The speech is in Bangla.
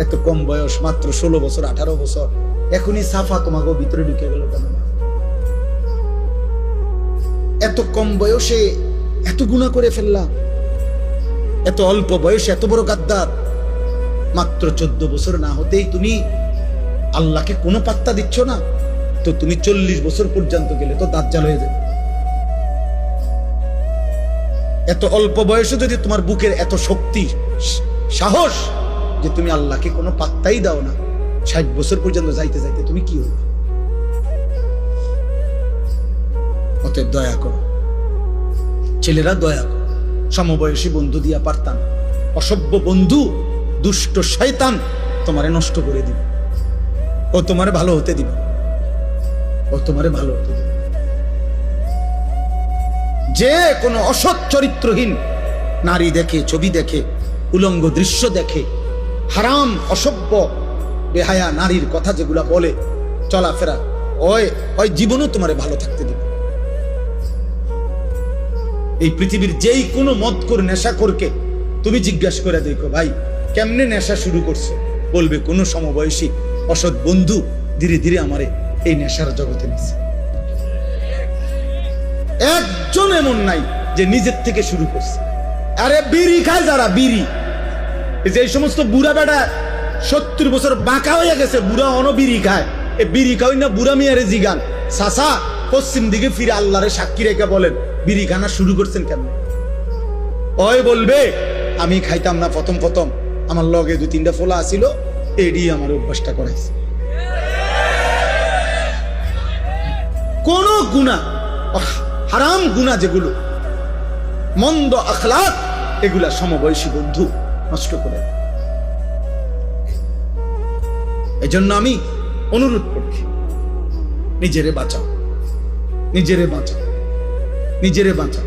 এত কম বয়স, মাত্র 16 বছর 18 বছর, এখনই সাফা তোমাকে ভিতরে ঢুকে গেল কেন? এত কম বয়সে এত গুনাহ করে ফেললাম, এত অল্প বয়সে এত বড় গাদ্দার। মাত্র 14 বছর না হতেই তুমি আল্লাহকে কোনো পাত্তা দিচ্ছ না, তো তুমি 40 বছর পর্যন্ত গেলে তো দাজ্জাল হয়ে যাবে। এত অল্প বয়সে যদি তোমার বুকের এত শক্তি সাহস যে তুমি আল্লাহকে কোনো পাত্তাই দাও না, 60 বছর পর্যন্ত যাইতে যাইতে তুমি কি হবে? অতএব দয়া করো ছেলেরা, দয়া করো। সমবয়সী বন্ধু দিয়া পারতাম, অসভ্য বন্ধু, দুষ্ট শয়তান তোমারে নষ্ট করে দিবে, ও তোমারে ভালো হতে দিবে, ও তোমারে ভালো হতে দিবে। যে কোনো অসৎ চরিত্রহীন নারী দেখে, ছবি দেখে, উলঙ্গ দৃশ্য দেখে, হারাম অসভ্য বেহায়া নারীর কথা যেগুলা বলে চলাফেরা, ওই জীবনও তোমারে ভালো থাকতে দিবে। এই পৃথিবীর যেই কোনো মদখোর নেশাখোরকে তুমি জিজ্ঞাসা করে দেখো, ভাই কেমনে নেশা শুরু করছে, বলবে কোনো সমবয়সী অসৎ বন্ধু ধীরে ধীরে আমারে এই নেশার জগতে নিছে। একজন এমন নাই যে নিজের থেকে শুরু করছে। আরে বিড়ি খায় যারা, বিড়ি, যে সমস্ত বুড়া বেটা 70 বছর বাঁকা হয়ে গেছে, বুড়া বিড়ি খায়, এ বিড়ি খাওয়াই না বুড়া মিয়ারে জিগান, চাচা পশ্চিম দিকে ফিরে আল্লাহরে সাক্ষী রেখে বলেন বিড়ি খানা শুরু করছেন কেন? ওই বলবে আমি খাইতাম না প্রথম প্রথম, আমার লগে 2-3টা ফোলা আসিল, এডি আমার অভ্যাসটা করাইছে। কোন গুনাহ, হারাম গুনাহ যেগুলো, মন্দ আখলাক, এগুলা সমবয়সী বন্ধু নষ্ট করে। এই জন্য আমি অনুরোধ করছি, নিজেরে বাঁচাও, নিজেরে বাঁচাও, নিজেরে বাঁচাও।